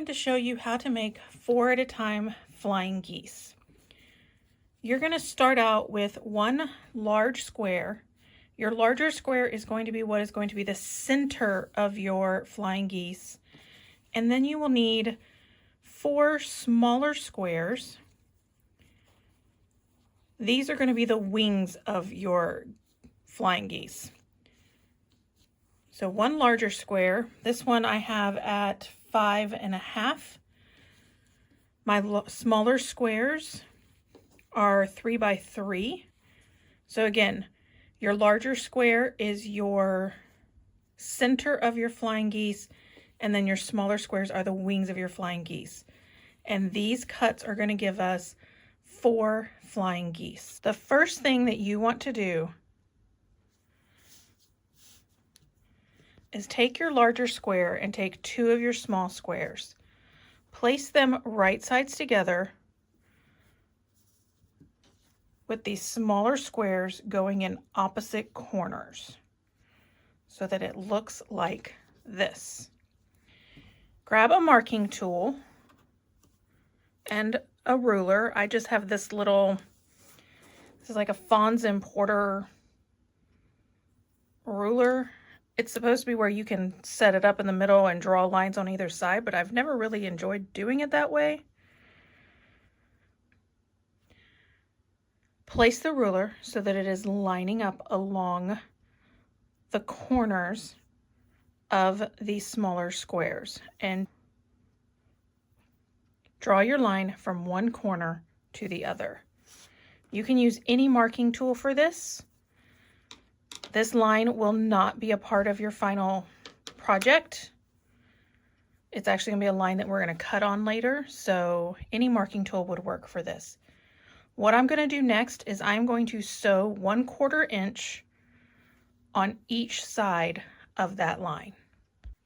going to show you how to make 4 at a time flying geese. You're going to start out with one large square. Your larger square is going to be what is going to be the center of your flying geese. And then you will need 4 smaller squares. These are going to be the wings of your flying geese. So one larger square, this one I have at 5.5. My smaller squares are 3 by 3. So again, your larger square is your center of your flying geese, and then your smaller squares are the wings of your flying geese. And these cuts are going to give us 4 flying geese. The first thing that you want to do is take your larger square and take 2 of your small squares. Place them right sides together with these smaller squares going in opposite corners so that it looks like this. Grab a marking tool and a ruler. I just have this little, this is like a Fons and Porter ruler. It's supposed to be where you can set it up in the middle and draw lines on either side, but I've never really enjoyed doing it that way. Place the ruler so that it is lining up along the corners of these smaller squares, and draw your line from one corner to the other. You can use any marking tool for this. This line will not be a part of your final project. It's actually going to be a line that we're going to cut on later, so any marking tool would work for this. What I'm going to do next is I'm going to sew 1/4 inch on each side of that line.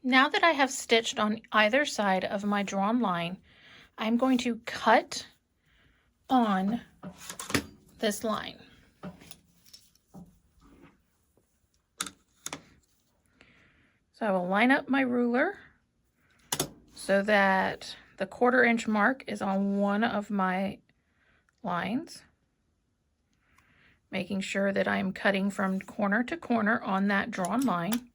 Now that I have stitched on either side of my drawn line, I'm going to cut on this line. So I will line up my ruler so that the 1/4 inch mark is on one of my lines, making sure that I'm cutting from corner to corner on that drawn line.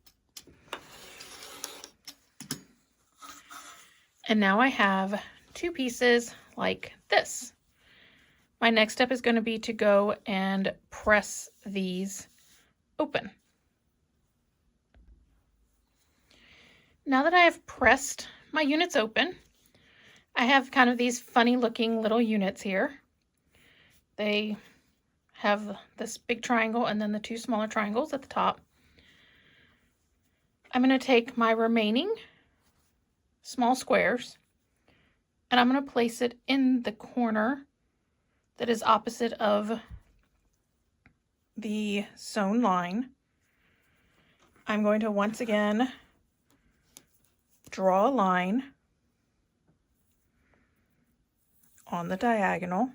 And now I have 2 pieces like this. My next step is going to be to go and press these open. Now that I have pressed my units open, I have kind of these funny looking little units here. They have this big triangle and then the 2 smaller triangles at the top. I'm going to take my remaining small squares and I'm going to place it in the corner that is opposite of the sewn line. I'm going to once again draw a line on the diagonal,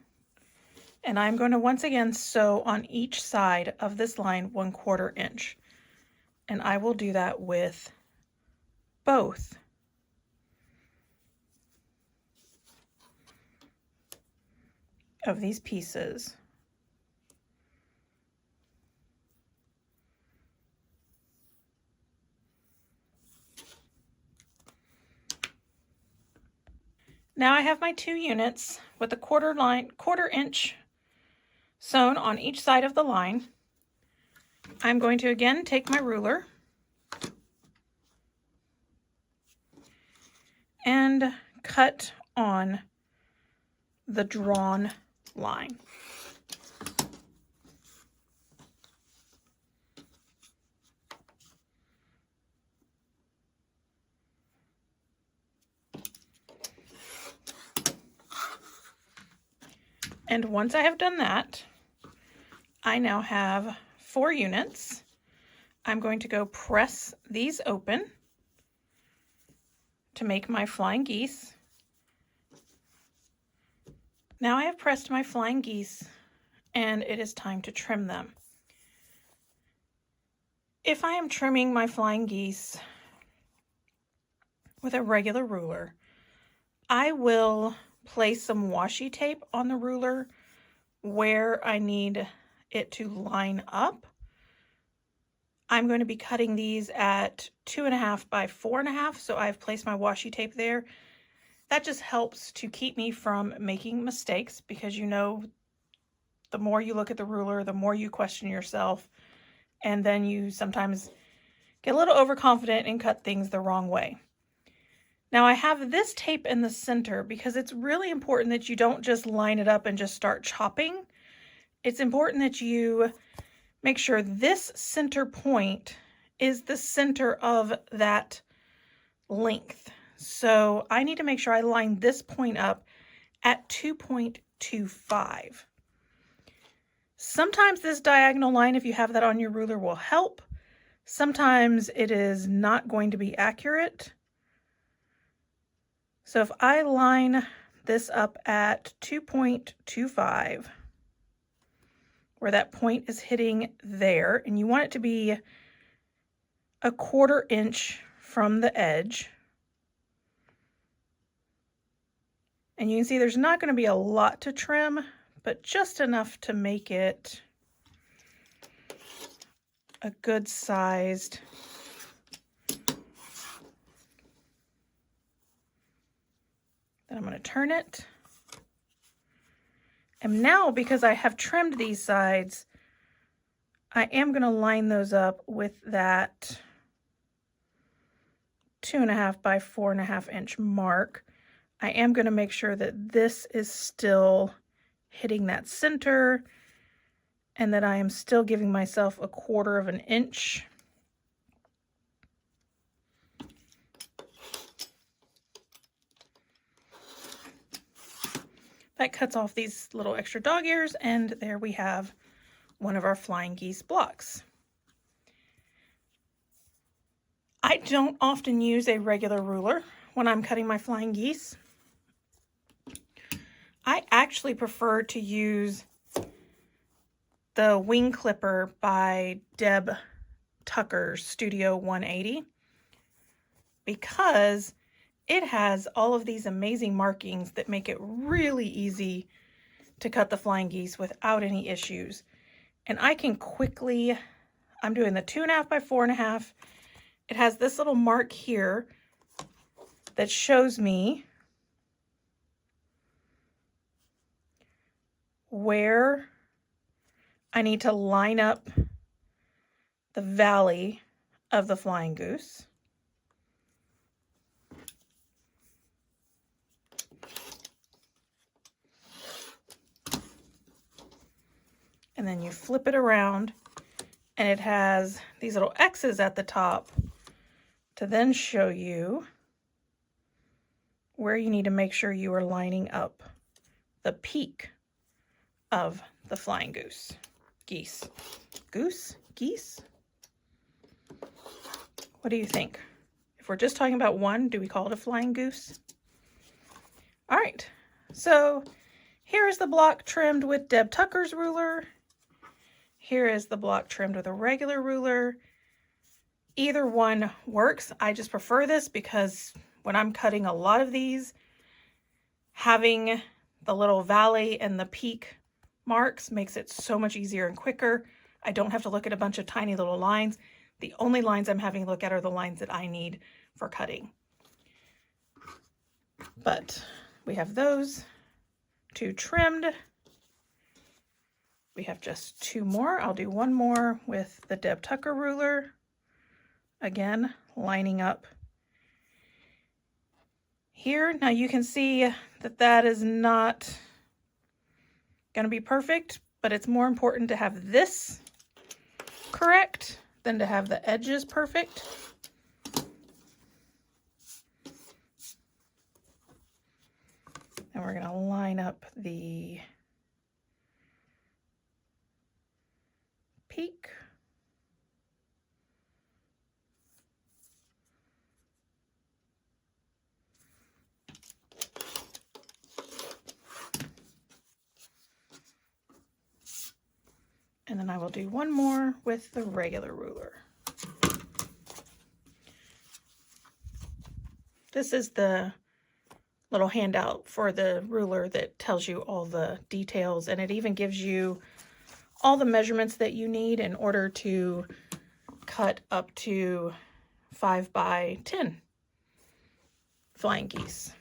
and I'm going to once again sew on each side of this line 1/4 inch, and I will do that with both. Of these pieces. Now I have my 2 units with a 1/4 inch sewn on each side of the line. I'm going to again take my ruler and cut on the drawn line. And once I have done that, I now have 4 units. I'm going to go press these open to make my flying geese. Now I have pressed my flying geese and it is time to trim them. If I am trimming my flying geese with a regular ruler, I will place some washi tape on the ruler where I need it to line up. I'm going to be cutting these at 2.5 by 4.5, so I've placed my washi tape there. That just helps to keep me from making mistakes, because you know, the more you look at the ruler, the more you question yourself, and then you sometimes get a little overconfident and cut things the wrong way. Now I have this tape in the center because it's really important that you don't just line it up and just start chopping. It's important that you make sure this center point is the center of that length. So I need to make sure I line this point up at 2.25. Sometimes this diagonal line, if you have that on your ruler, will help. Sometimes it is not going to be accurate. So if I line this up at 2.25, where that point is hitting there, and you want it to be 1/4 inch from the edge. And you can see there's not going to be a lot to trim, but just enough to make it a good sized Then I'm going to turn it. And now, because I have trimmed these sides, I am going to line those up with that 2.5 by 4.5 inch mark. I am going to make sure that this is still hitting that center and that I am still giving myself 1/4 inch. That cuts off these little extra dog ears, and there we have one of our flying geese blocks. I don't often use a regular ruler when I'm cutting my flying geese. I actually prefer to use the wing clipper by Deb Tucker's Studio 180 because it has all of these amazing markings that make it really easy to cut the flying geese without any issues. And I can quickly, I'm doing the 2.5 by 4.5. It has this little mark here that shows me where I need to line up the valley of the flying goose. And then you flip it around and it has these little X's at the top to then show you where you need to make sure you are lining up the peak of the flying goose. Geese. Goose? Geese? What do you think? If we're just talking about one, do we call it a flying goose? All right, so here is the block trimmed with Deb Tucker's ruler. Here is the block trimmed with a regular ruler. Either one works. I just prefer this because when I'm cutting a lot of these, having the little valley and the peak marks makes it so much easier and quicker. I don't have to look at a bunch of tiny little lines. The only lines I'm having to look at are the lines that I need for cutting. But we have those two trimmed. We have just 2 more. I'll do one more with the Deb Tucker ruler. Again, lining up here. Now you can see that that is not going to be perfect, but it's more important to have this correct than to have the edges perfect. And we're going to line up the peak. And then I will do one more with the regular ruler. This is the little handout for the ruler that tells you all the details, and it even gives you all the measurements that you need in order to cut up to 5 by 10 flying geese.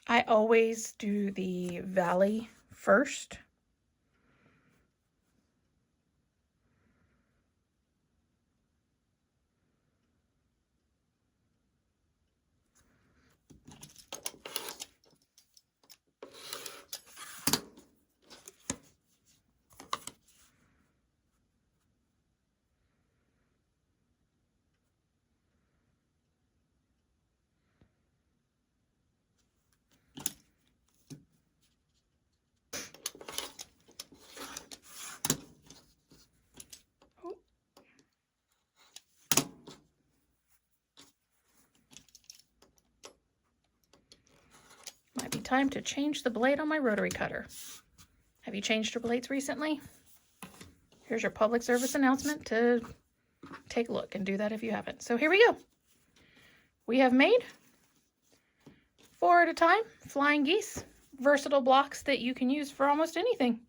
I always do the valley first. Might be time to change the blade on my rotary cutter. Have you changed your blades recently? Here's your public service announcement to take a look and do that if you haven't. So here we go. We have made 4 at a time flying geese, versatile blocks that you can use for almost anything.